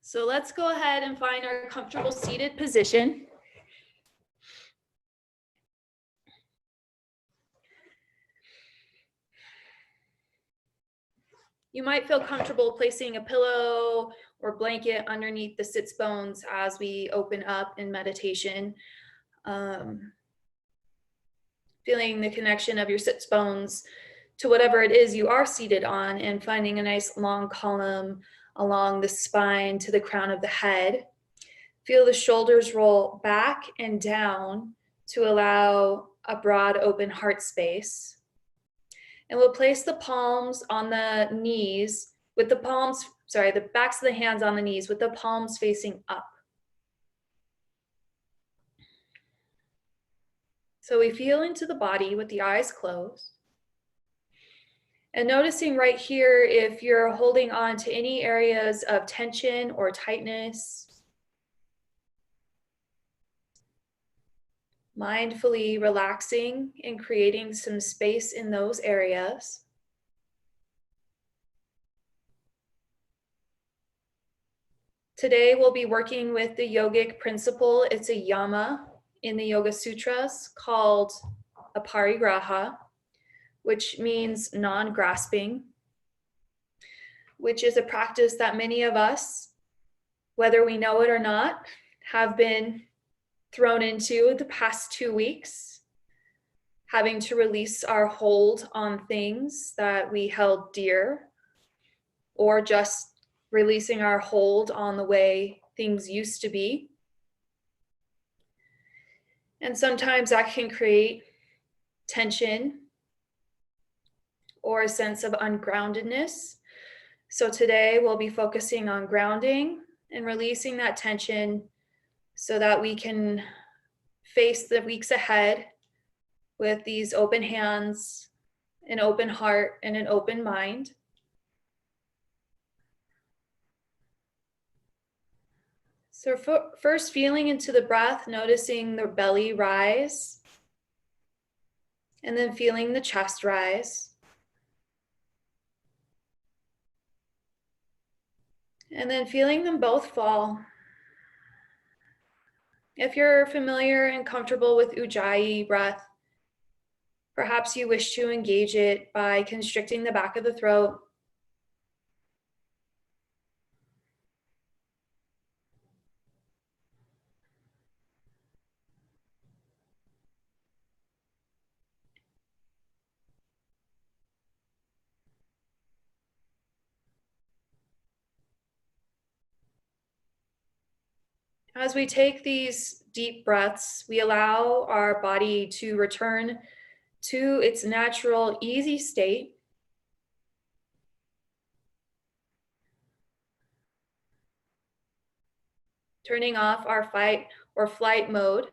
So let's go ahead and find our comfortable seated position. You might feel comfortable placing a pillow or blanket underneath the sits bones as we open up in meditation. Feeling the connection of your sits bones to whatever it is you are seated on, and finding a nice long column along the spine to the crown of the head. Feel the shoulders roll back and down to allow a broad open heart space. And we'll place the palms on the knees with the backs of the hands on the knees with the palms facing up. So we feel into the body with the eyes closed. And noticing right here if you're holding on to any areas of tension or tightness. Mindfully relaxing and creating some space in those areas. Today we'll be working with the yogic principle. It's a yama in the Yoga Sutras called aparigraha, which means non-grasping, which is a practice that many of us, whether we know it or not, have been thrown into the past 2 weeks, having to release our hold on things that we held dear, or just releasing our hold on the way things used to be. And sometimes that can create tension or a sense of ungroundedness. So today we'll be focusing on grounding and releasing that tension so that we can face the weeks ahead with these open hands, an open heart, and an open mind. So first, feeling into the breath, noticing the belly rise, and then feeling the chest rise. And then feeling them both fall. If you're familiar and comfortable with Ujjayi breath, perhaps you wish to engage it by constricting the back of the throat. As we take these deep breaths, we allow our body to return to its natural, easy state. Turning off our fight or flight mode.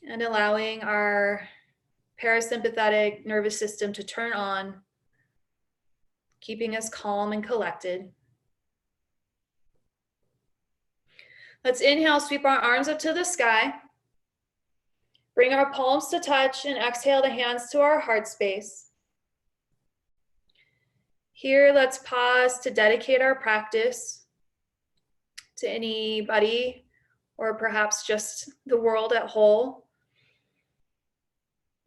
And allowing our parasympathetic nervous system to turn on, keeping us calm and collected. Let's inhale, sweep our arms up to the sky. Bring our palms to touch and exhale the hands to our heart space. Here, let's pause to dedicate our practice to anybody or perhaps just the world at whole,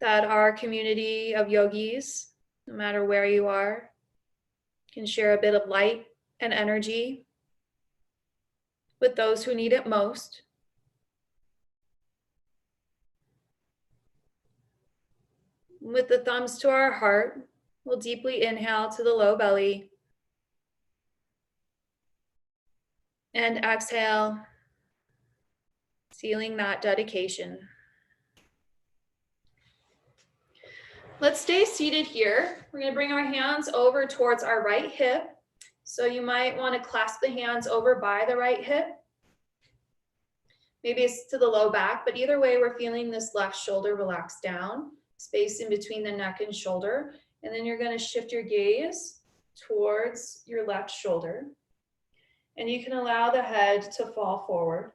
that our community of yogis, no matter where you are, can share a bit of light and energy with those who need it most. With the thumbs to our heart, we'll deeply inhale to the low belly and exhale, sealing that dedication. Let's stay seated here. We're going to bring our hands over towards our right hip. So you might want to clasp the hands over by the right hip. Maybe it's to the low back, but either way, we're feeling this left shoulder relax down, space in between the neck and shoulder. And then you're going to shift your gaze towards your left shoulder. And you can allow the head to fall forward.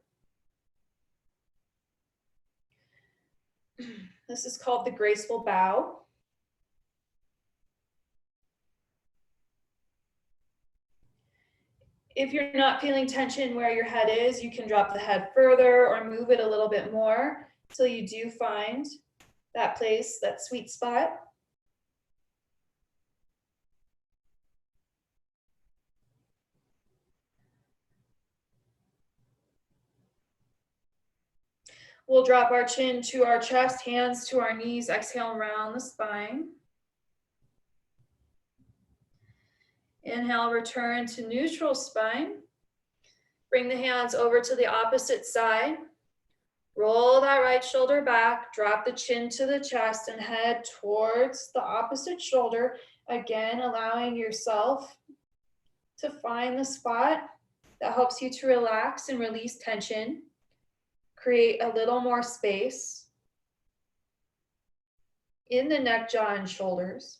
This is called the graceful bow. If you're not feeling tension where your head is, you can drop the head further or move it a little bit more till you do find that place, that sweet spot. We'll drop our chin to our chest, hands to our knees, exhale around the spine. Inhale, return to neutral spine. Bring the hands over to the opposite side. Roll that right shoulder back, drop the chin to the chest and head towards the opposite shoulder. Again, allowing yourself to find the spot that helps you to relax and release tension. Create a little more space in the neck, jaw, and shoulders.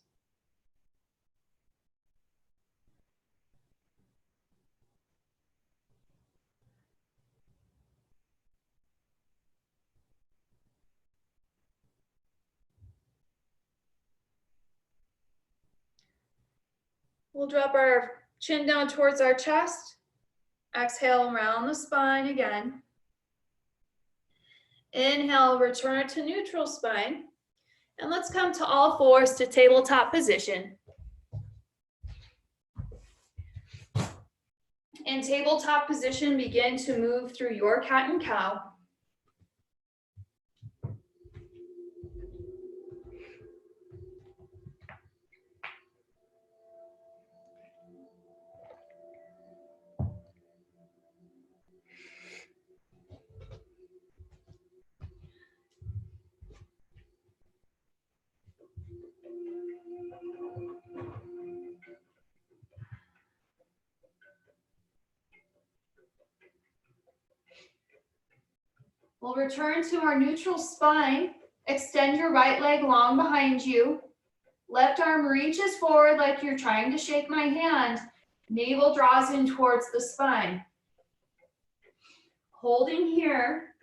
We'll drop our chin down towards our chest. Exhale around the spine again. Inhale, return to neutral spine. And let's come to all fours to tabletop position. In tabletop position, begin to move through your cat and cow. We'll return to our neutral spine. Extend your right leg long behind you. Left arm reaches forward like you're trying to shake my hand. Navel draws in towards the spine. Holding here.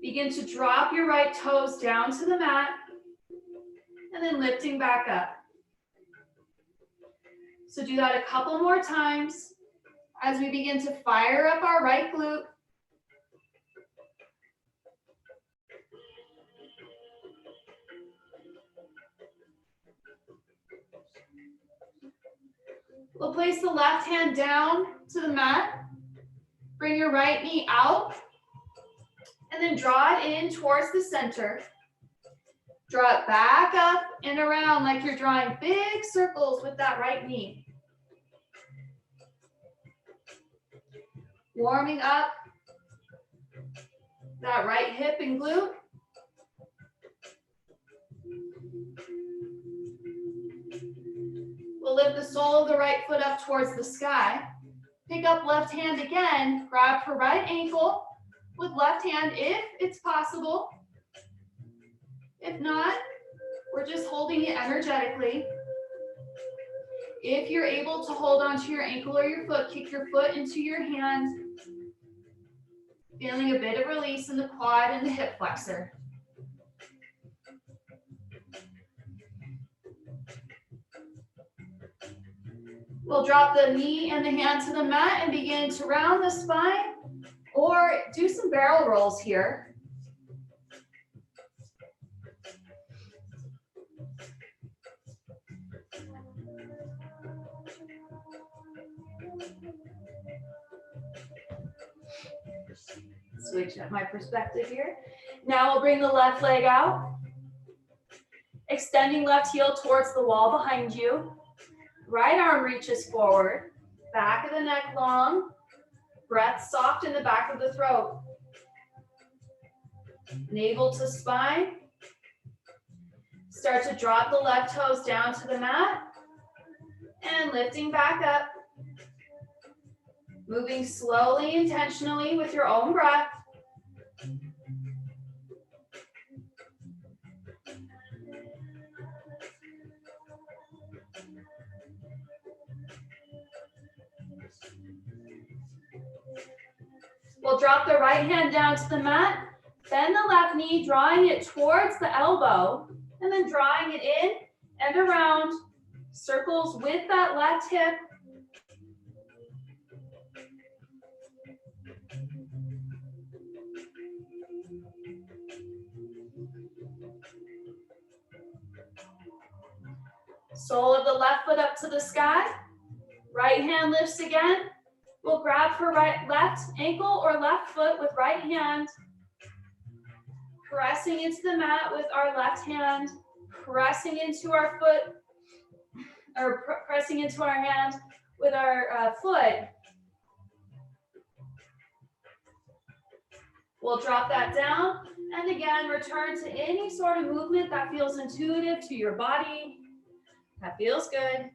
Begin to drop your right toes down to the mat and then lifting back up. So do that a couple more times as we begin to fire up our right glute. We'll place the left hand down to the mat. Bring your right knee out and then draw it in towards the center. Draw it back up and around like you're drawing big circles with that right knee. Warming up that right hip and glute. We'll lift the sole of the right foot up towards the sky. Pick up left hand again, grab her right ankle with left hand if it's possible. If not, we're just holding it energetically. If you're able to hold onto your ankle or your foot, kick your foot into your hand. Feeling a bit of release in the quad and the hip flexor. We'll drop the knee and the hand to the mat and begin to round the spine or do some barrel rolls here. Switch up my perspective here. Now we'll bring the left leg out. Extending left heel towards the wall behind you. Right arm reaches forward. Back of the neck long. Breath soft in the back of the throat. Navel to spine. Start to drop the left toes down to the mat. And lifting back up. Moving slowly, intentionally with your own breath. We'll drop the right hand down to the mat, bend the left knee, drawing it towards the elbow, and then drawing it in and around Circles with that left hip. Sole of the left foot up to the sky. Right hand lifts again. We'll grab for left ankle or left foot with right hand. Pressing into the mat with our left hand. Pressing into our foot, or pressing into our hand with our foot. We'll drop that down. And again, return to any sort of movement that feels intuitive to your body. That feels good.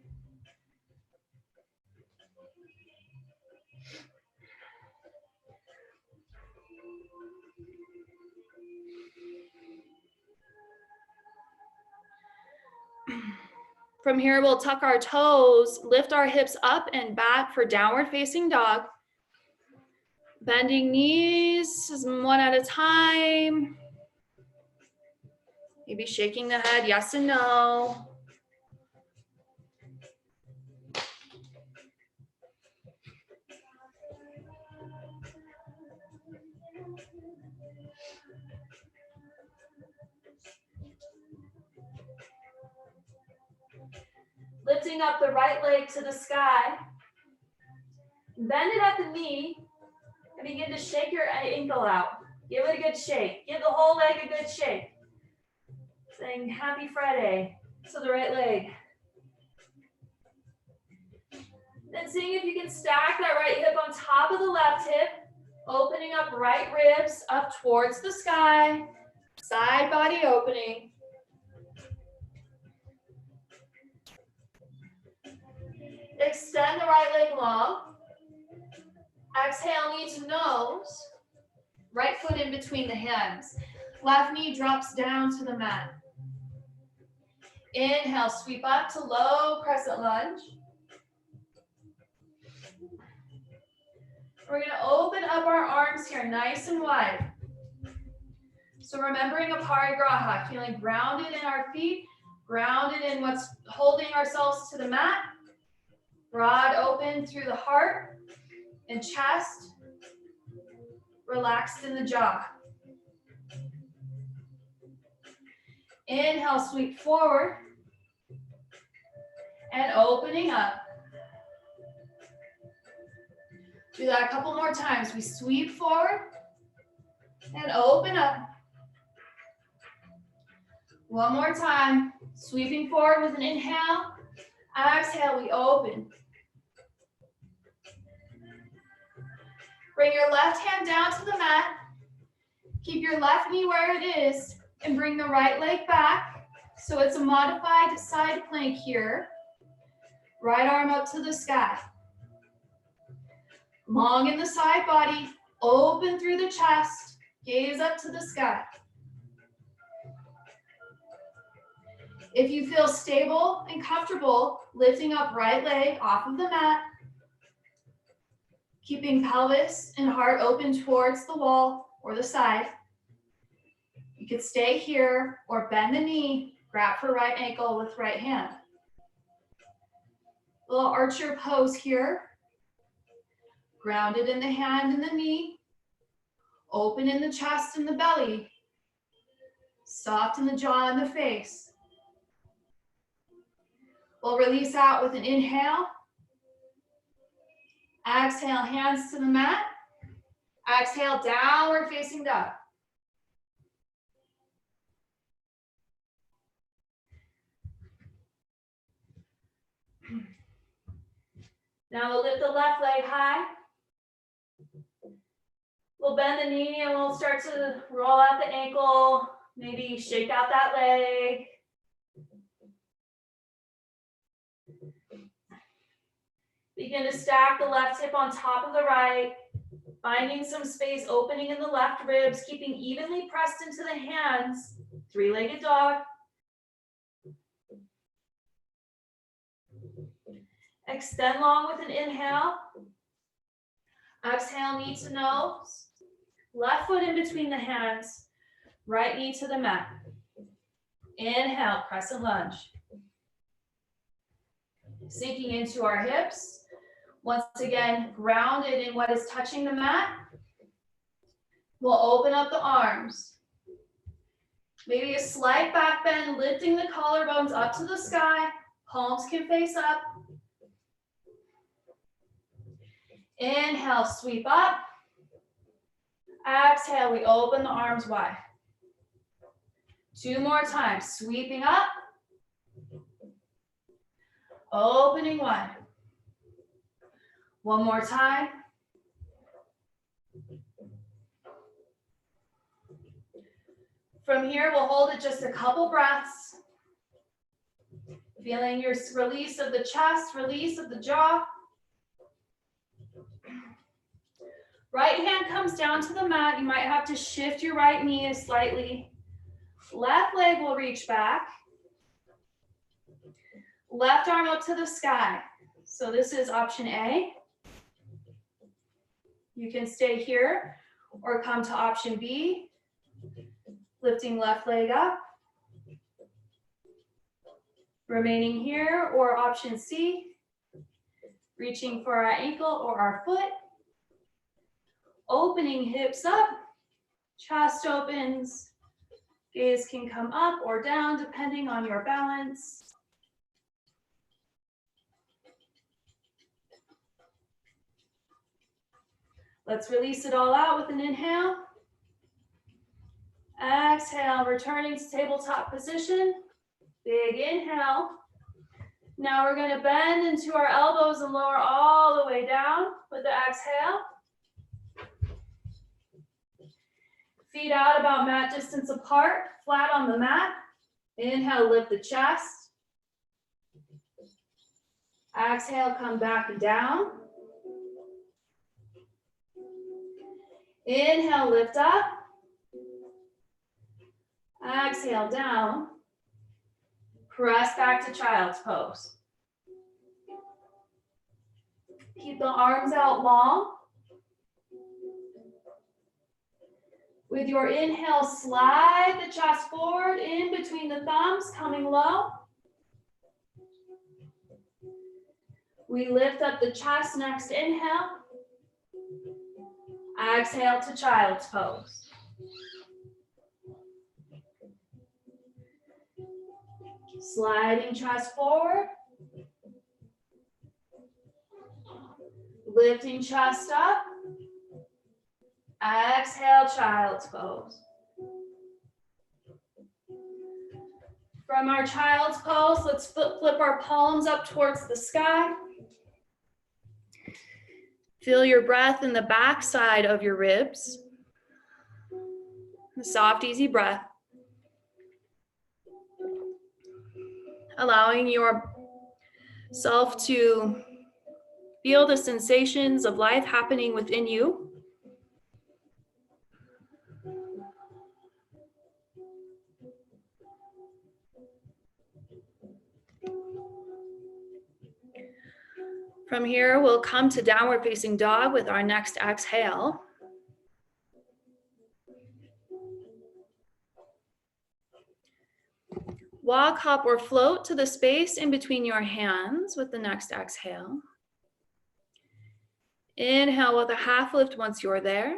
From here, we'll tuck our toes, lift our hips up and back for downward facing dog. Bending knees one at a time. Maybe shaking the head, yes and no. Lifting up the right leg to the sky. Bend it at the knee and begin to shake your ankle out. Give it a good shake. Give the whole leg a good shake. Saying happy Friday to the right leg. Then seeing if you can stack that right hip on top of the left hip, opening up right ribs up towards the sky, side body opening. Extend the right leg long. Exhale, knee to nose. Right foot in between the hands. Left knee drops down to the mat. Inhale, sweep up to low crescent lunge. We're going to open up our arms here nice and wide. So remembering Aparigraha, feeling grounded in our feet, grounded in what's holding ourselves to the mat. Broad open through the heart and chest. Relaxed in the jaw. Inhale, sweep forward. And opening up. Do that a couple more times. We sweep forward and open up. One more time. Sweeping forward with an inhale. Exhale, we open. Bring your left hand down to the mat. Keep your left knee where it is and bring the right leg back. So it's a modified side plank here. Right arm up to the sky. Long in the side body, open through the chest, gaze up to the sky. If you feel stable and comfortable, lifting up right leg off of the mat, keeping pelvis and heart open towards the wall or the side. You could stay here or bend the knee, grab for right ankle with right hand. A little archer pose here. Grounded in the hand and the knee. Open in the chest and the belly. Soft in the jaw and the face. We'll release out with an inhale. Exhale, hands to the mat. Exhale, downward facing dog. Now we'll lift the left leg high. We'll bend the knee and we'll start to roll out the ankle, maybe shake out that leg. Begin to stack the left hip on top of the right, finding some space, opening in the left ribs, keeping evenly pressed into the hands, three-legged dog. Extend long with an inhale. Exhale, knee to nose. Left foot in between the hands. Right knee to the mat. Inhale, crescent lunge. Sinking into our hips. Once again, grounded in what is touching the mat. We'll open up the arms. Maybe a slight back bend, lifting the collarbones up to the sky. Palms can face up. Inhale, sweep up. Exhale, we open the arms wide. 2 more times, sweeping up. Opening wide. 1 more time. From here, we'll hold it just a couple breaths. Feeling your release of the chest, release of the jaw. Right hand comes down to the mat. You might have to shift your right knee slightly. Left leg will reach back. Left arm up to the sky. So this is option A. You can stay here or come to option B. Lifting left leg up. Remaining here, or option C. Reaching for our ankle or our foot. Opening hips up. Chest opens. Gaze can come up or down depending on your balance. Let's release it all out with an inhale. Exhale, returning to tabletop position. Big inhale. Now we're going to bend into our elbows and lower all the way down with the exhale. Feet out about mat distance apart, flat on the mat. Inhale, lift the chest. Exhale, come back and down. Inhale, lift up. Exhale, down. Press back to child's pose. Keep the arms out long. With your inhale, slide the chest forward in between the thumbs, coming low. We lift up the chest, next inhale. Exhale to child's pose. Sliding chest forward. Lifting chest up. Exhale, child's pose. From our child's pose, let's flip our palms up towards the sky. Feel your breath in the back side of your ribs. A soft, easy breath. Allowing yourself to feel the sensations of life happening within you. From here, we'll come to downward facing dog with our next exhale. Walk, hop, or float to the space in between your hands with the next exhale. Inhale with a half lift once you're there.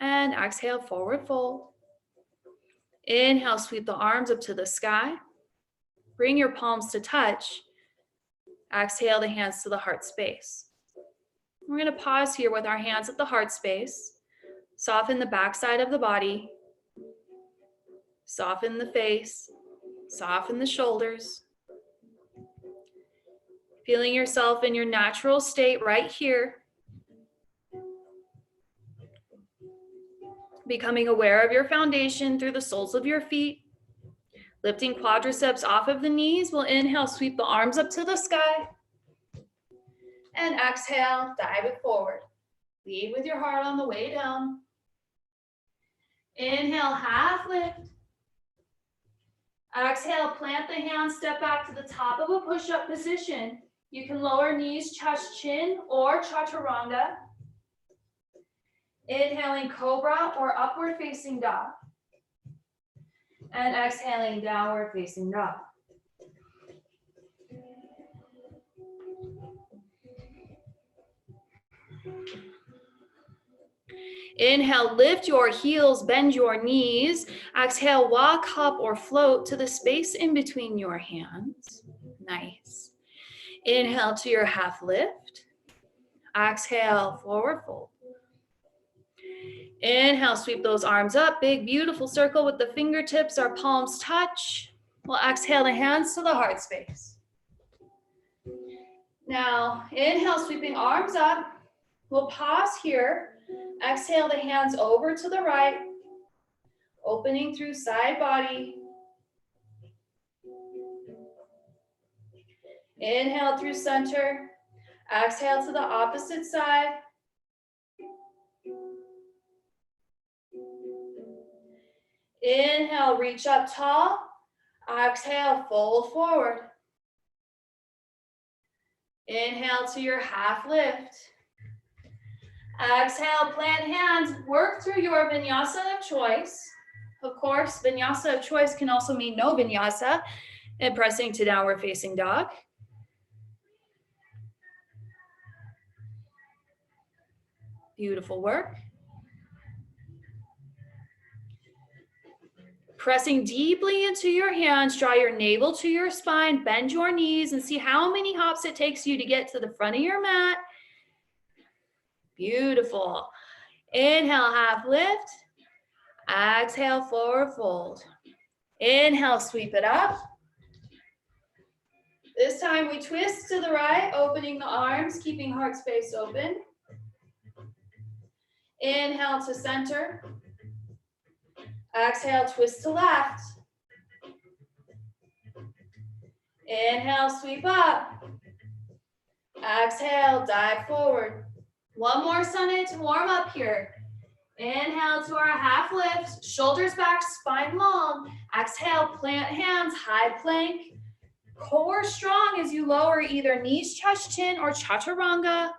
And exhale, forward fold. Inhale, sweep the arms up to the sky. Bring your palms to touch. Exhale the hands to the heart space. We're going to pause here with our hands at the heart space. Soften the backside of the body. Soften the face. Soften the shoulders. Feeling yourself in your natural state right here. Becoming aware of your foundation through the soles of your feet. Lifting quadriceps off of the knees. We'll inhale, sweep the arms up to the sky. And exhale, dive it forward. Lead with your heart on the way down. Inhale, half lift. Exhale, plant the hands, step back to the top of a push-up position. You can lower knees, chest, chin, or chaturanga. Inhaling cobra or upward facing dog. And exhaling downward facing dog. Inhale, lift your heels, bend your knees. Exhale, walk, hop, or float to the space in between your hands. Nice. Inhale to your half lift. Exhale, forward fold. Inhale, sweep those arms up. Big, beautiful circle with the fingertips. Our palms touch. We'll exhale the hands to the heart space. Now, inhale, sweeping arms up. We'll pause here. Exhale the hands over to the right. Opening through side body. Inhale through center. Exhale to the opposite side. Inhale, reach up tall. Exhale, fold forward. Inhale to your half lift. Exhale, plant hands. Work through your vinyasa of choice. Of course, vinyasa of choice can also mean no vinyasa and pressing to downward facing dog. Beautiful work. Pressing deeply into your hands, draw your navel to your spine, bend your knees, and see how many hops it takes you to get to the front of your mat. Beautiful. Inhale, half lift. Exhale, forward fold. Inhale, sweep it up. This time we twist to the right, opening the arms, keeping heart space open. Inhale to center. Exhale, twist to left. Inhale, sweep up. Exhale, dive forward. One more Sunday to warm up here. Inhale to our half lift, shoulders back, spine long. Exhale, plant hands, high plank. Core strong as you lower either knees, chest, chin, or chaturanga.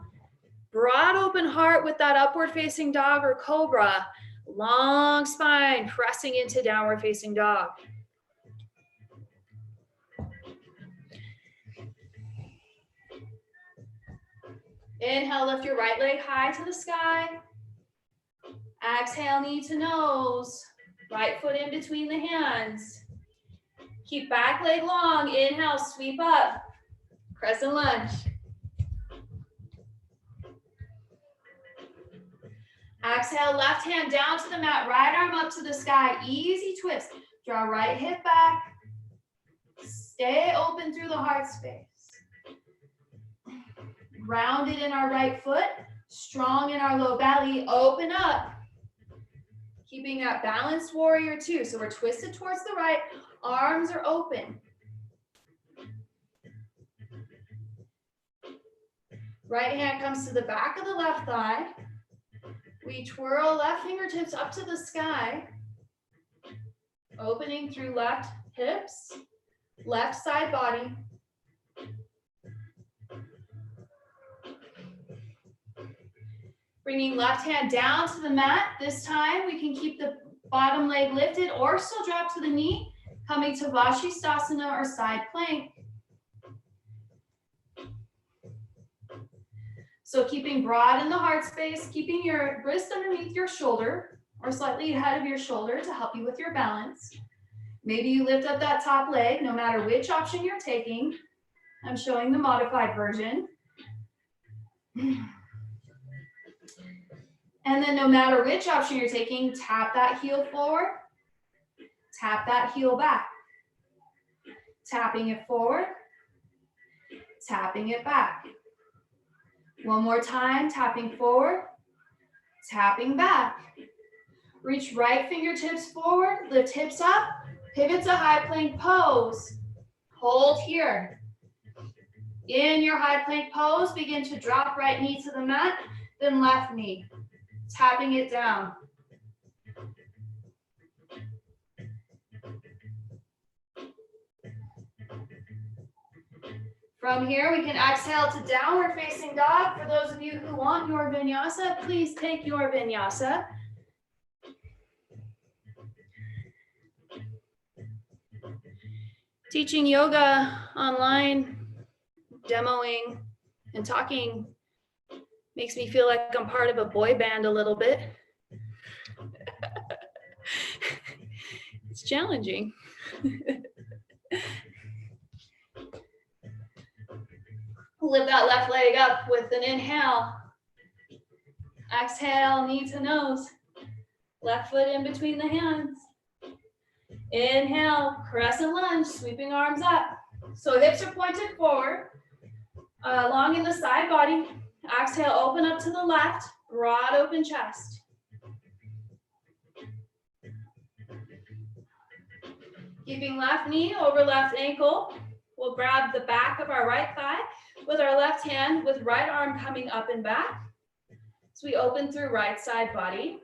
Broad open heart with that upward facing dog or cobra. Long spine, pressing into downward facing dog. Inhale, lift your right leg high to the sky. Exhale, knee to nose. Right foot in between the hands. Keep back leg long. Inhale, sweep up. Crescent lunge. Exhale, left hand down to the mat, right arm up to the sky. Easy twist. Draw right hip back. Stay open through the heart space. Grounded in our right foot. Strong in our low belly. Open up. Keeping that balanced warrior two. So we're twisted towards the right. Arms are open. Right hand comes to the back of the left thigh. We twirl left fingertips up to the sky. Opening through left hips, left side body. Bringing left hand down to the mat. This time we can keep the bottom leg lifted or still drop to the knee. Coming to Vashisthasana or side plank. So keeping broad in the heart space, keeping your wrist underneath your shoulder or slightly ahead of your shoulder to help you with your balance. Maybe you lift up that top leg, no matter which option you're taking. I'm showing the modified version. And then no matter which option you're taking, tap that heel forward, tap that heel back. Tapping it forward, tapping it back. One more time, tapping forward, tapping back. Reach right fingertips forward, lift hips up, pivot to high plank pose. Hold here. In your high plank pose, begin to drop right knee to the mat, then left knee. Tapping it down. From here, we can exhale to downward facing dog. For those of you who want your vinyasa, please take your vinyasa. Teaching yoga online, demoing, and talking Makes me feel like I'm part of a boy band a little bit. It's challenging. Lift that left leg up with an inhale. Exhale, knee to nose. Left foot in between the hands. Inhale, crescent lunge, sweeping arms up. So hips are pointed forward, long in the side body. Exhale, open up to the left, broad open chest. Keeping left knee over left ankle. We'll grab the back of our right thigh with our left hand, with right arm coming up and back. So we open through right side body.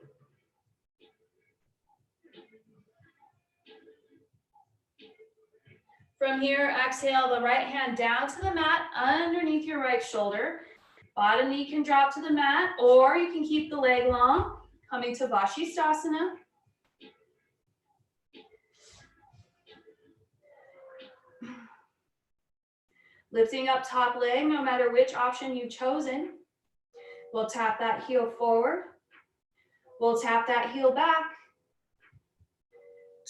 From here, exhale the right hand down to the mat underneath your right shoulder. Bottom knee can drop to the mat, or you can keep the leg long, coming to Vashisthasana. Lifting up top leg, no matter which option you've chosen. We'll tap that heel forward. We'll tap that heel back.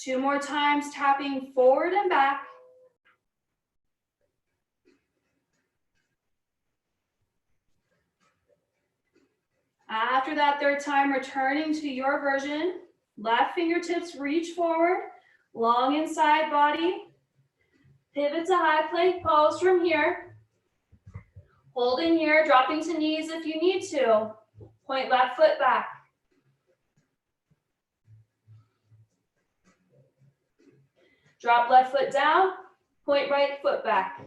2 more times, tapping forward and back. After that 3rd time, returning to your version. Left fingertips reach forward, long inside body. Pivot to high plank pose from here. Holding here, dropping to knees if you need to. Point left foot back. Drop left foot down, point right foot back.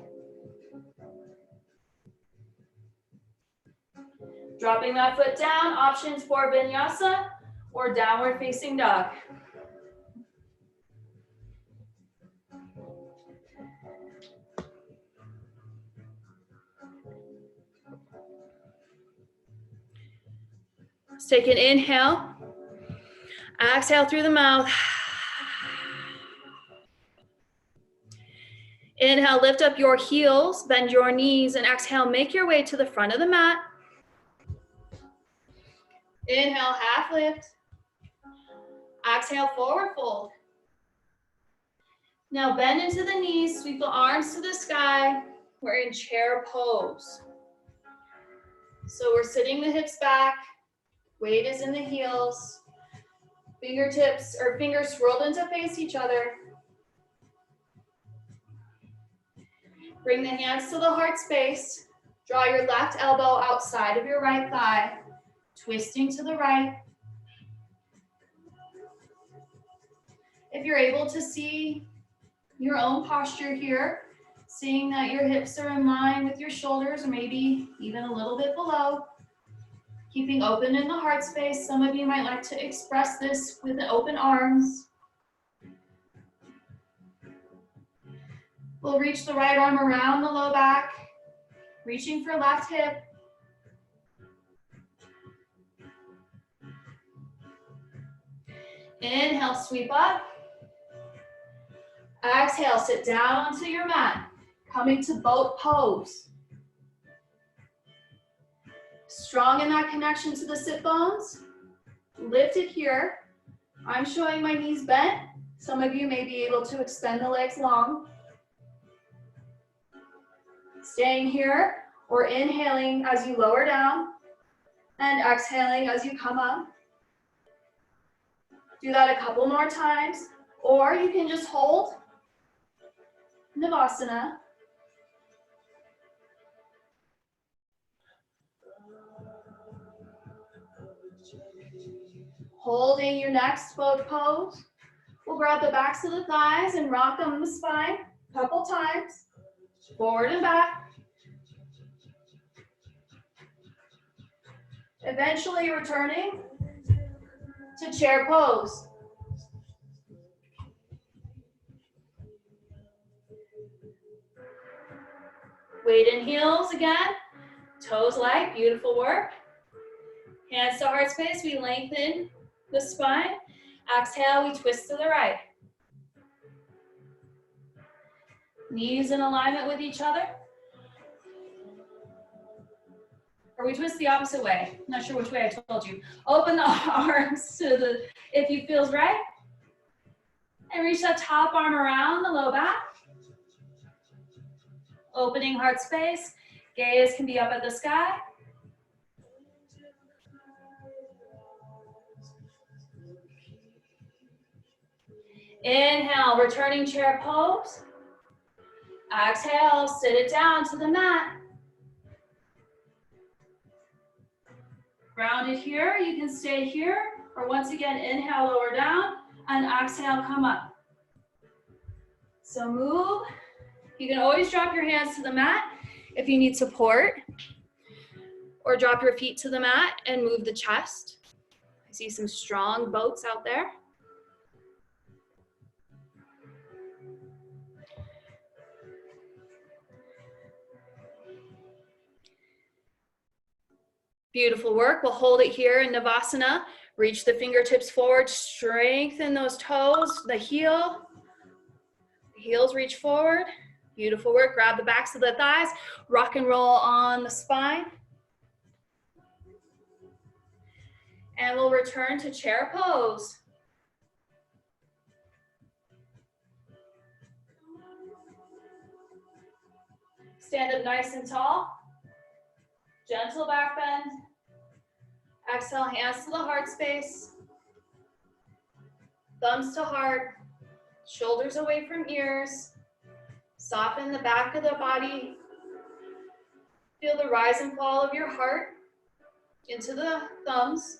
Dropping that foot down, options for vinyasa or downward facing dog. Let's take an inhale. Exhale through the mouth. Inhale, lift up your heels, bend your knees, and exhale, make your way to the front of the mat. Inhale, half lift. Exhale, forward fold. Now bend into the knees, sweep the arms to the sky. We're in chair pose. So we're sitting the hips back, weight is in the heels, fingertips or fingers swirled into face each other. Bring the hands to the heart space. Draw your left elbow outside of your right thigh, twisting to the right. If you're able to see your own posture here, seeing that your hips are in line with your shoulders or maybe even a little bit below, keeping open in the heart space. Some of you might like to express this with the open arms. We'll reach the right arm around the low back, reaching for left hip. Inhale, sweep up. Exhale, sit down onto your mat, coming to boat pose. Strong in that connection to the sit bones. Lift it here. I'm showing my knees bent. Some of you may be able to extend the legs long. Staying here or inhaling as you lower down and exhaling as you come up. Do that a couple more times, or you can just hold Navasana. Holding your next boat pose. We'll grab the backs of the thighs and rock them the spine a couple times. Forward and back. Eventually returning to chair pose. Weight in heels again. Toes light, beautiful work. Hands to heart space, we lengthen the spine. Exhale, we twist to the right. Knees in alignment with each other. or we twist the opposite way. Not sure which way I told you. Open the arms to the, if you feels right. And reach that top arm around the low back. Opening heart space. Gaze can be up at the sky. Inhale, returning chair pose. Exhale, sit it down to the mat. Grounded here, you can stay here, or once again, inhale, lower down, and exhale, come up. So move. You can always drop your hands to the mat if you need support, or drop your feet to the mat and move the chest. I see some strong boats out there. Beautiful work. We'll hold it here in Navasana. Reach the fingertips forward, strengthen those toes, the heels reach forward. Beautiful work. Grab the backs of the thighs, rock and roll on the spine. And we'll return to chair pose. Stand up nice and tall. Gentle back bend. Exhale, hands to the heart space. Thumbs to heart. Shoulders away from ears. Soften the back of the body. Feel the rise and fall of your heart into the thumbs.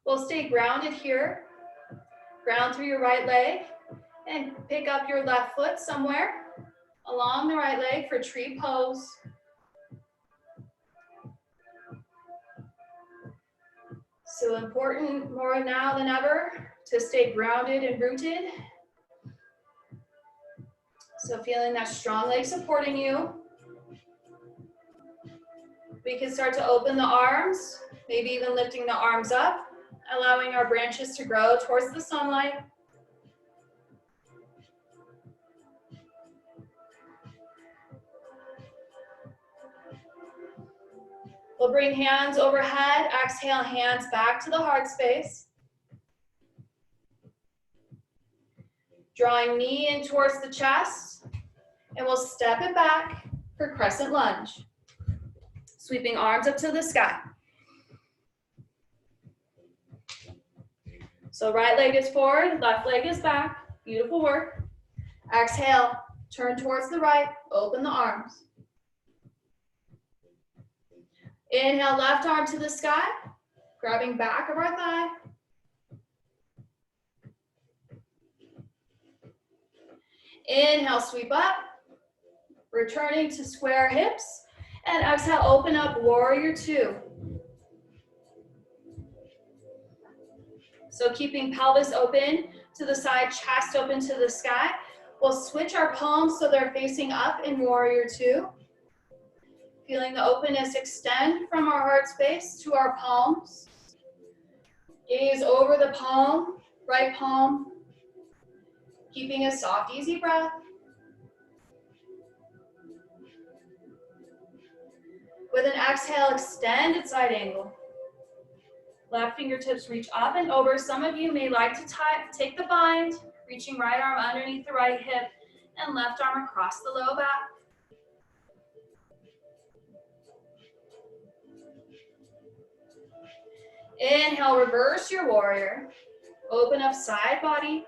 We'll stay grounded here. Ground through your right leg and pick up your left foot somewhere along the right leg for tree pose. So important more now than ever to stay grounded and rooted. So feeling that strong leg supporting you. We can start to open the arms, maybe even lifting the arms up, allowing our branches to grow towards the sunlight. We'll bring hands overhead, exhale, hands back to the heart space. Drawing knee in towards the chest, and we'll step it back for crescent lunge. Sweeping arms up to the sky. So right leg is forward, left leg is back. Beautiful work. Exhale, turn towards the right, open the arms. Inhale, left arm to the sky, grabbing back of our thigh. Inhale, sweep up, returning to square hips, and exhale, open up, warrior two. So keeping pelvis open to the side, chest open to the sky. We'll switch our palms so they're facing up in warrior two. Feeling the openness extend from our heart space to our palms. Gaze over the palm, right palm. Keeping a soft, easy breath. With an exhale, extend at side angle. Left fingertips reach up and over. Some of you may like to take the bind, reaching right arm underneath the right hip and left arm across the low back. Inhale, reverse your warrior. Open up side body.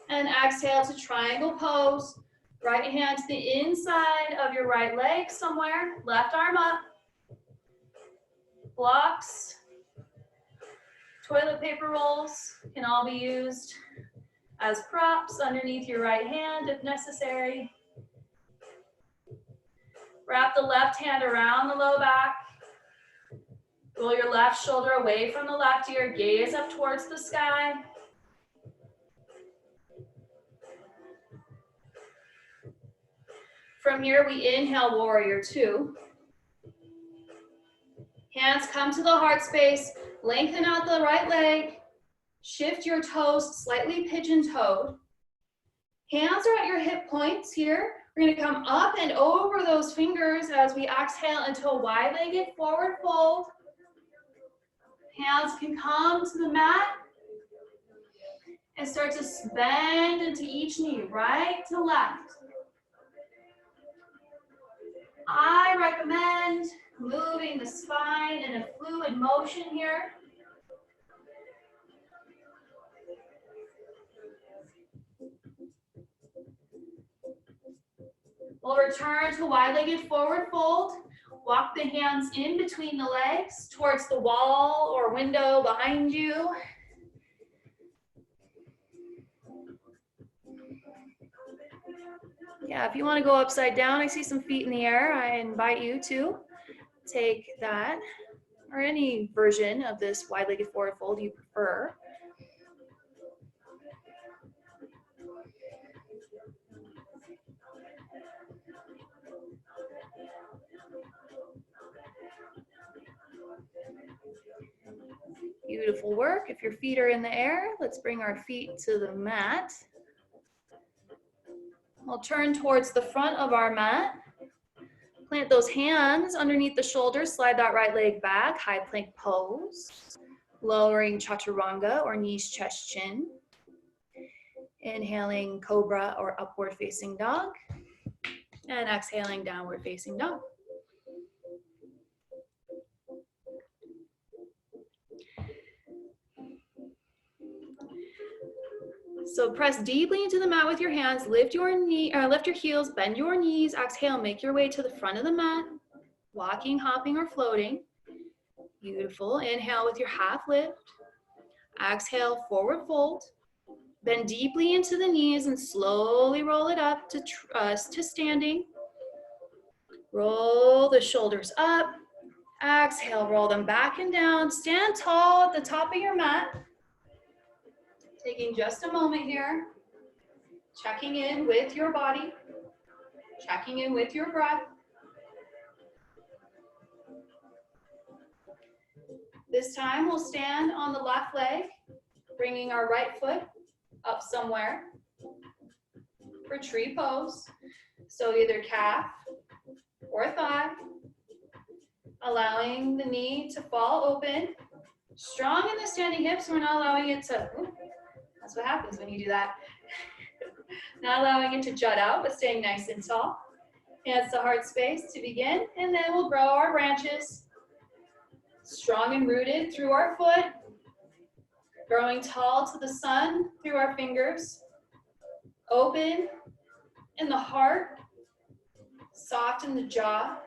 And exhale to triangle pose. Right hand to the inside of your right leg somewhere. Left arm up. Blocks, toilet paper rolls can all be used as props underneath your right hand if necessary. Wrap the left hand around the low back. Roll your left shoulder away from the left ear, gaze up towards the sky. From here, we inhale, warrior two. Hands come to the heart space, lengthen out the right leg, Shift your toes slightly pigeon-toed. Hands are at your hip points here. We're gonna come up and over those fingers as we exhale into a wide-legged forward fold. Hands can come to the mat and start to bend into each knee, right to left. I recommend moving the spine in a fluid motion here. We'll return to wide-legged forward fold. Walk the hands in between the legs towards the wall or window behind you. Yeah, if you want to go upside down, I see some feet in the air. I invite you to take that or any version of this wide-legged forward fold you prefer. Beautiful work. If your feet are in the air, let's bring our feet to the mat. We'll turn towards the front of our mat. Plant those hands underneath the shoulders, slide that right leg back, high plank pose. Lowering chaturanga or knees, chest, chin. Inhaling cobra or upward facing dog. And exhaling downward facing dog. So press deeply into the mat with your hands, lift your heels, bend your knees, exhale, make your way to the front of the mat, walking, hopping, or floating. Beautiful. Inhale with your half lift. Exhale, forward fold. Bend deeply into the knees and slowly roll it up to standing. Roll the shoulders up. Exhale, roll them back and down. Stand tall at the top of your mat. Taking just a moment here, checking in with your body, checking in with your breath. This time we'll stand on the left leg, bringing our right foot up somewhere for tree pose. So either calf or thigh, allowing the knee to fall open. Strong in the standing hips, we're not allowing it to, that's what happens when you do that. Not allowing it to jut out, but staying nice and tall. Hands to heart space to begin, and then we'll grow our branches. Strong and rooted through our foot. Growing tall to the sun through our fingers. Open in the heart. Soft in the jaw.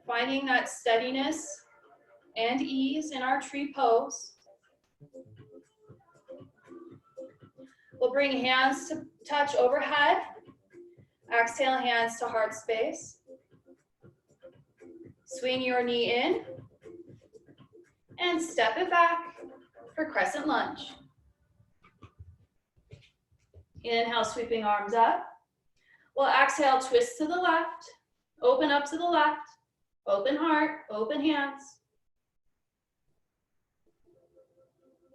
Finding that steadiness and ease in our tree pose. We'll bring hands to touch overhead. Exhale, hands to heart space. Swing your knee in and step it back for crescent lunge. Inhale, sweeping arms up. We'll exhale, twist to the left, open up to the left, open heart, open hands.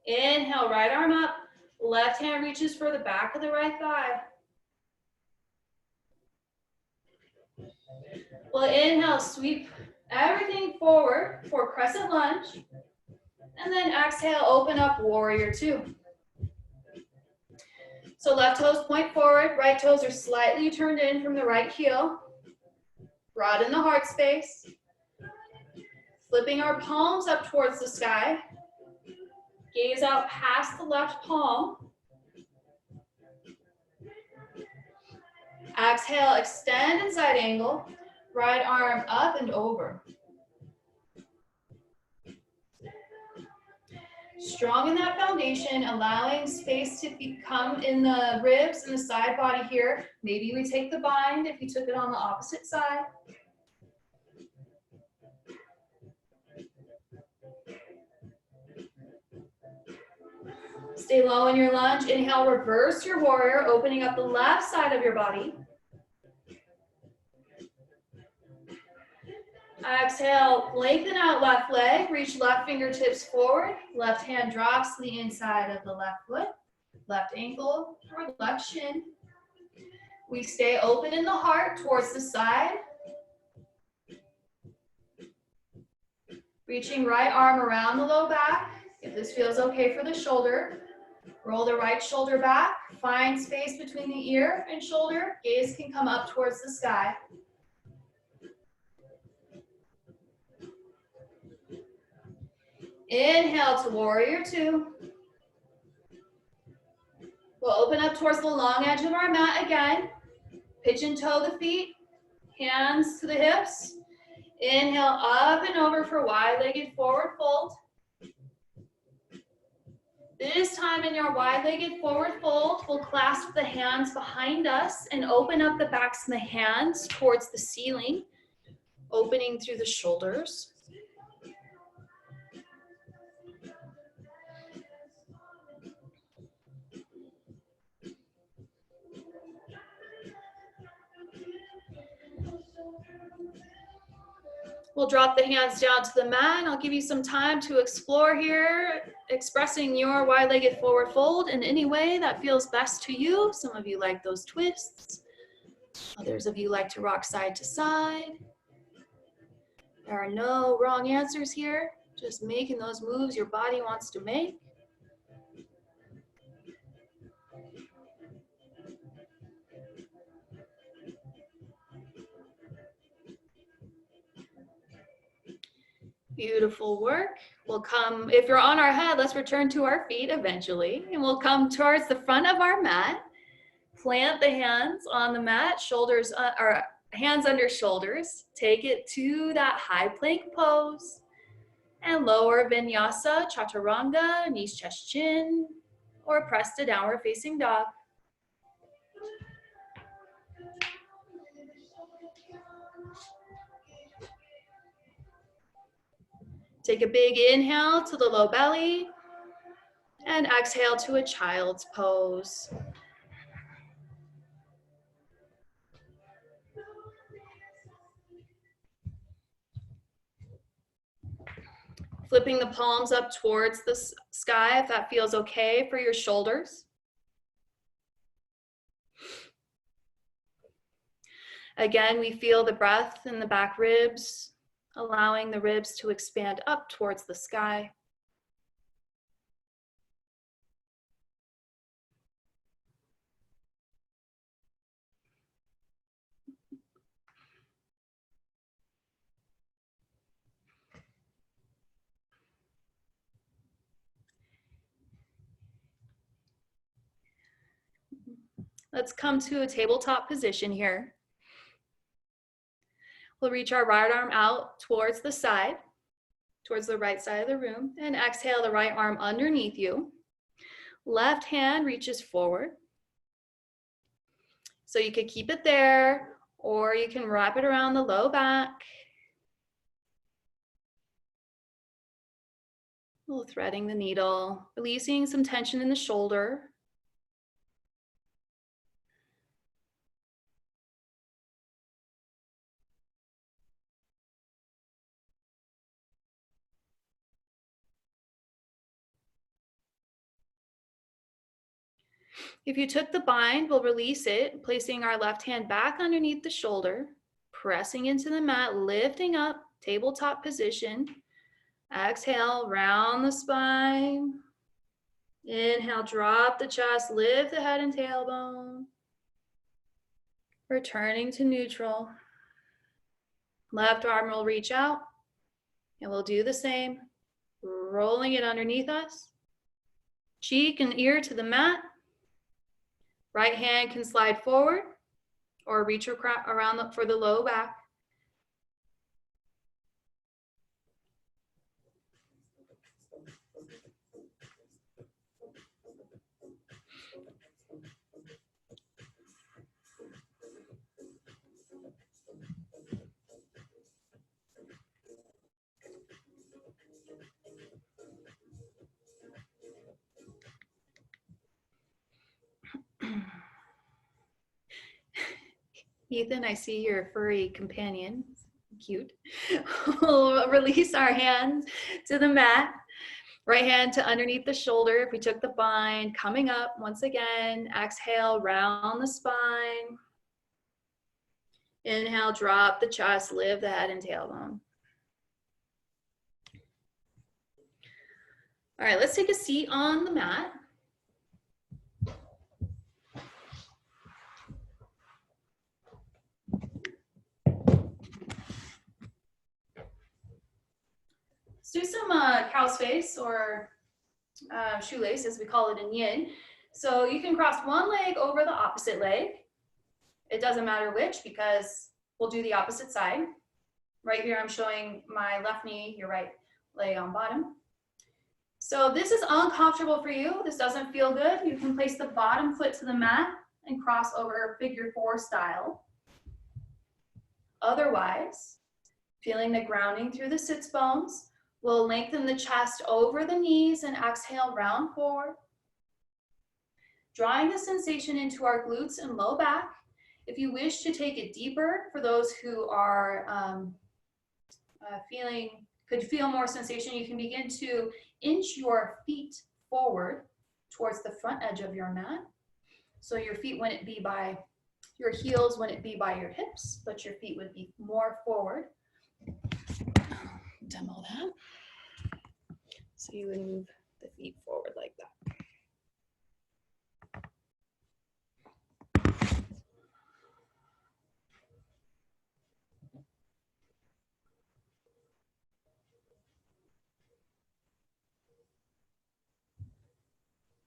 Inhale, right arm up. Left hand reaches for the back of the right thigh. We'll inhale, sweep everything forward for crescent lunge. And then exhale, open up, warrior two. So left toes point forward, right toes are slightly turned in from the right heel. Broaden the heart space. Flipping our palms up towards the sky. Gaze out past the left palm. Exhale, extend and side angle. Right arm up and over. Strong in that foundation, allowing space to become in the ribs and the side body here. Maybe we take the bind if you took it on the opposite side. Stay low in your lunge. Inhale, reverse your warrior, opening up the left side of your body. Exhale, lengthen out left leg, reach left fingertips forward, left hand drops to the inside of the left foot, left ankle or left shin. We stay open in the heart towards the side. Reaching right arm around the low back. If this feels okay for the shoulder, roll the right shoulder back, find space between the ear and shoulder. Gaze can come up towards the sky. Inhale to warrior two. We'll open up towards the long edge of our mat again. Pigeon toe the feet, hands to the hips. Inhale up and over for wide-legged forward fold. This time in your wide-legged forward fold, we'll clasp the hands behind us and open up the backs of the hands towards the ceiling, opening through the shoulders. We'll drop the hands down to the mat, and I'll give you some time to explore here, expressing your wide-legged forward fold in any way that feels best to you. Some of you like those twists. Others of you like to rock side to side. There are no wrong answers here. Just making those moves your body wants to make. Beautiful work. We'll come, if you're on our head, let's return to our feet eventually. And we'll come towards the front of our mat. Plant the hands on the mat, shoulders, or hands under shoulders. Take it to that high plank pose. And lower Vinyasa, Chaturanga, knees, chest, chin, or press to downward facing dog. Take a big inhale to the low belly and exhale to a child's pose. Flipping the palms up towards the sky if that feels okay for your shoulders. Again, we feel the breath in the back ribs, allowing the ribs to expand up towards the sky. Let's come to a tabletop position here. We'll reach our right arm out towards the side, towards the right side of the room, and exhale the right arm underneath you. Left hand reaches forward. So you could keep it there, or you can wrap it around the low back. A little threading the needle, releasing some tension in the shoulder. If you took the bind, we'll release it, placing our left hand back underneath the shoulder, pressing into the mat, lifting up, tabletop position. Exhale, round the spine. Inhale, drop the chest, lift the head and tailbone. Returning to neutral. Left arm will reach out, and we'll do the same, rolling it underneath us. Cheek and ear to the mat. Right hand can slide forward or reach around for the low back. Ethan, I see your furry companion. cute. We'll release our hands to the mat. Right hand to underneath the shoulder if we took the bind. Coming up once again. Exhale, round the spine. Inhale, drop the chest, lift the head and tailbone. All right, let's take a seat on the mat. Let's do some cow's face or shoelace, as we call it in yin. So you can cross one leg over the opposite leg. It doesn't matter which, because we'll do the opposite side. Right here, I'm showing my left knee, your right leg on bottom. So this is uncomfortable for you. This doesn't feel good. You can place the bottom foot to the mat and cross over figure 4 style. Otherwise, feeling the grounding through the sits bones, we'll lengthen the chest over the knees and exhale, round forward. Drawing the sensation into our glutes and low back. If you wish to take it deeper, for those who are could feel more sensation, you can begin to inch your feet forward towards the front edge of your mat. So your feet wouldn't be by, your heels wouldn't be by your hips, but your feet would be more forward. Demo that. So you would move the feet forward like that.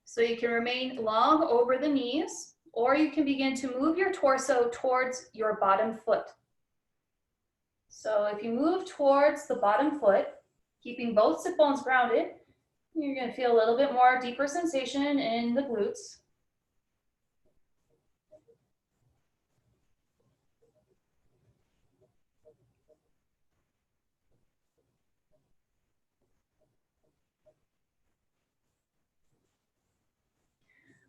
So you can remain long over the knees, or you can begin to move your torso towards your bottom foot. So if you move towards the bottom foot, keeping both sit bones grounded, you're going to feel a little bit more deeper sensation in the glutes.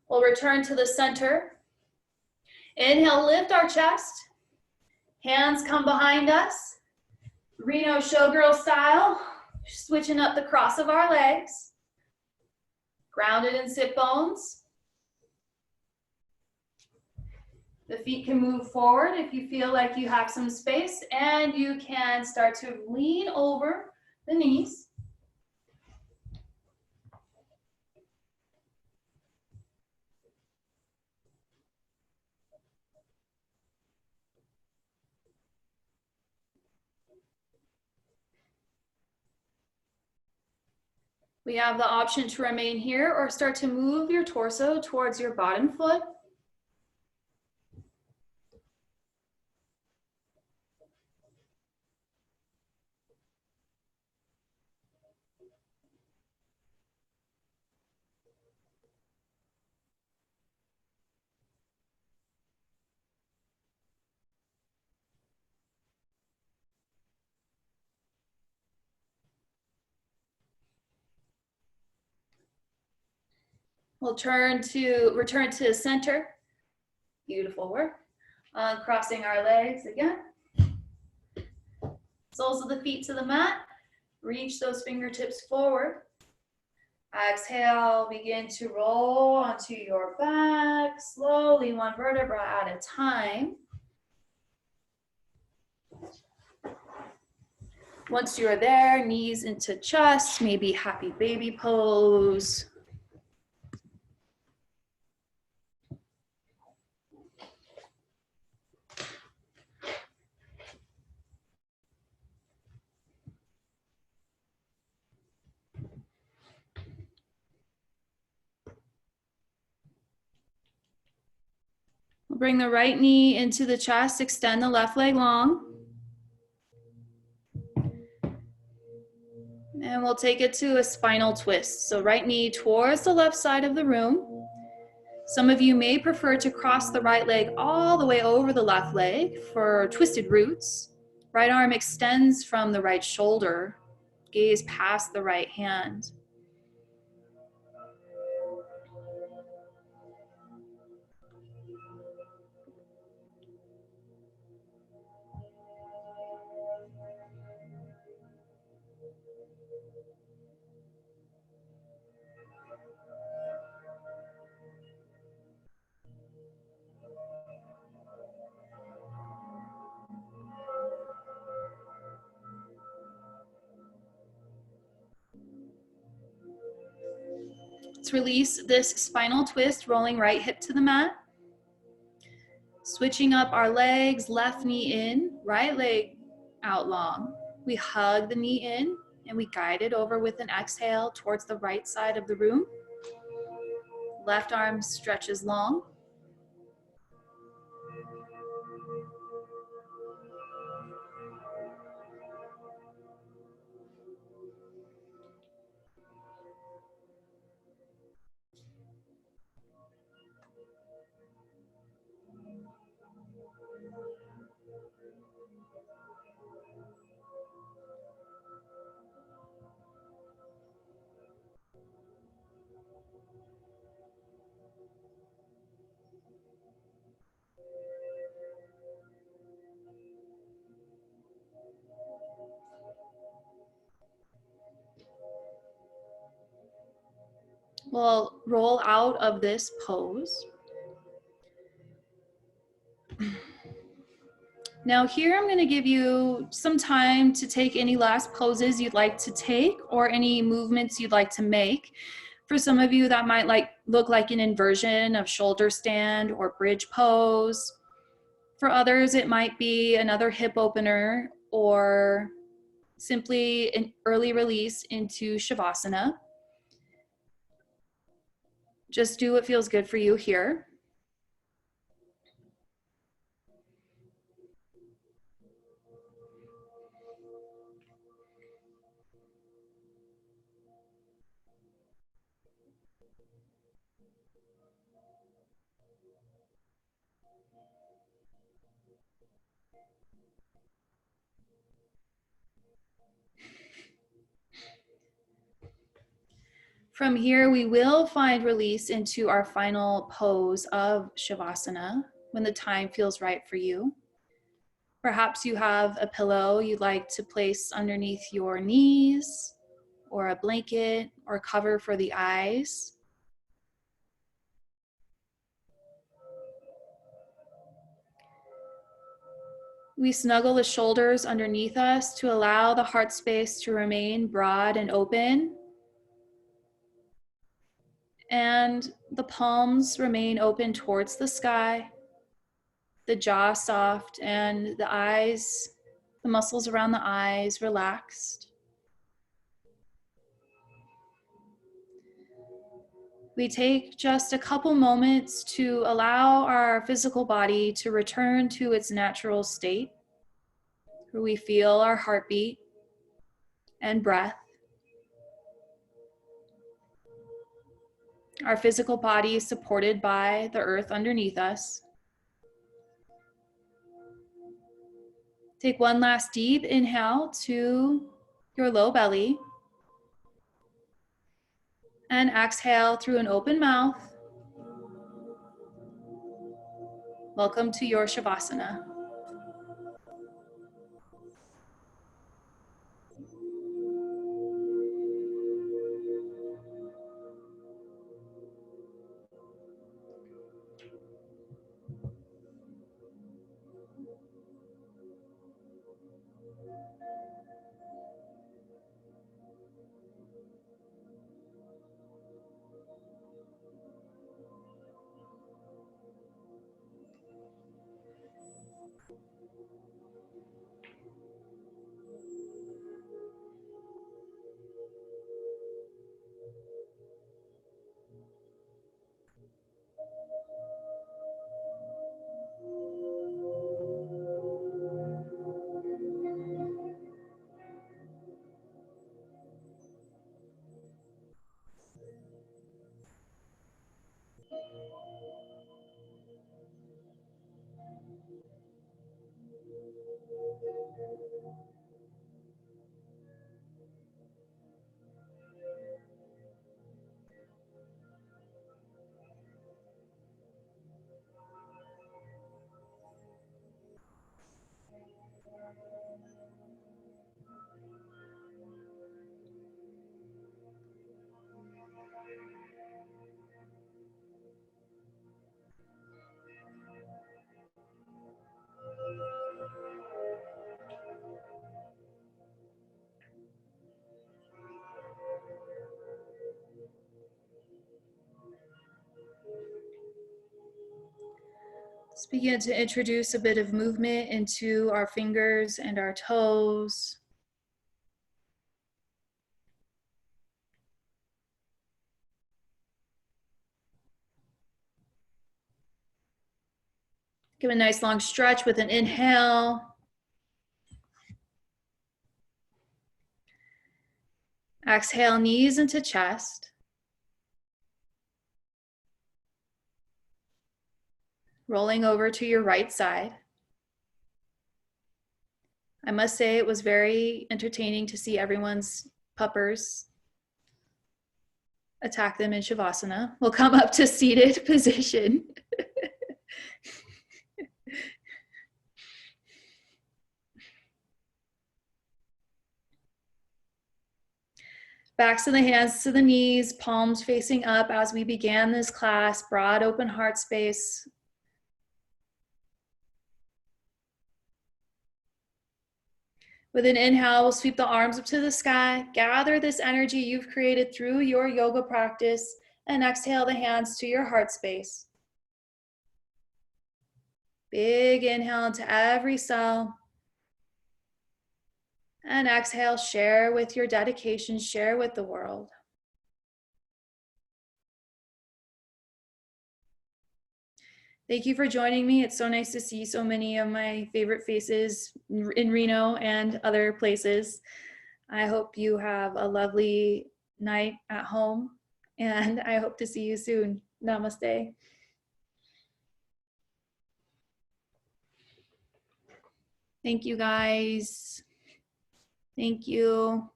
We'll return to the center. Inhale, lift our chest. Hands come behind us. Reno showgirl style. Switching up the cross of our legs. Grounded in sit bones. The feet can move forward if you feel like you have some space, and you can start to lean over the knees. We have the option to remain here or start to move your torso towards your bottom foot. We'll return to center. Beautiful work. Crossing our legs again. Soles of the feet to the mat. Reach those fingertips forward. Exhale, begin to roll onto your back, slowly, one vertebra at a time. Once you're there, knees into chest, maybe happy baby pose. Bring the right knee into the chest, extend the left leg long. And we'll take it to a spinal twist. So right knee towards the left side of the room. Some of you may prefer to cross the right leg all the way over the left leg for twisted roots. Right arm extends from the right shoulder, gaze past the right hand. Let's release this spinal twist, rolling right hip to the mat. Switching up our legs, left knee in, right leg out long. We hug the knee in and we guide it over with an exhale towards the right side of the room. Left arm stretches long. We'll roll out of this pose. Now here I'm going to give you some time to take any last poses you'd like to take or any movements you'd like to make. For some of you that might look like an inversion of shoulder stand or bridge pose. For others it might be another hip opener or simply an early release into Shavasana. Just do what feels good for you here. From here, we will find release into our final pose of Shavasana when the time feels right for you. Perhaps you have a pillow you'd like to place underneath your knees, or a blanket or cover for the eyes. We snuggle the shoulders underneath us to allow the heart space to remain broad and open. And the palms remain open towards the sky, the jaw soft, and the eyes, the muscles around the eyes relaxed. We take just a couple moments to allow our physical body to return to its natural state, where we feel our heartbeat and breath. Our physical body is supported by the earth underneath us. Take one last deep inhale to your low belly. And exhale through an open mouth. Welcome to your Shavasana. Let's begin to introduce a bit of movement into our fingers and our toes. Give a nice long stretch with an inhale. Exhale, knees into chest. Rolling over to your right side. I must say it was very entertaining to see everyone's puppers attack them in Shavasana. We'll come up to seated position. Backs of the hands to the knees, palms facing up as we began this class, broad open heart space. With an inhale, we'll sweep the arms up to the sky, gather this energy you've created through your yoga practice, and exhale the hands to your heart space. Big inhale into every cell. And exhale, share with your dedication, share with the world. Thank you for joining me. It's so nice to see so many of my favorite faces in Reno and other places. I hope you have a lovely night at home, and I hope to see you soon. Namaste. Thank you, guys. Thank you.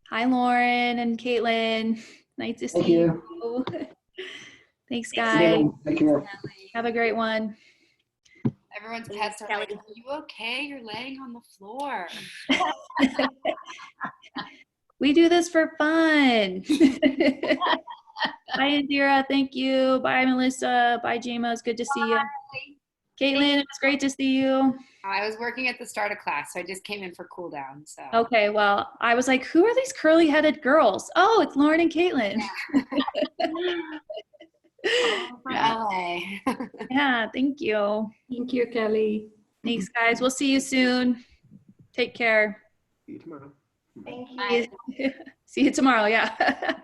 Hi, Lauren and Caitlin. Nice to see you. Thanks, guys. Take care. Have a great one. Everyone's pets are like, are you okay? You're laying on the floor. We do this for fun. Bye, Indira. Thank you. Bye, Melissa. Bye, Jema. It's good to see you. Caitlin, it's great to see you. I was working at the start of class, so I just came in for cool down. So okay, well, I was like, who are these curly-headed girls? Oh, it's Lauren and Caitlin. for LA. Yeah, thank you. Thank you, Kelly. Thanks, guys. We'll see you soon. Take care. See you tomorrow. Thank you. See you tomorrow. Yeah.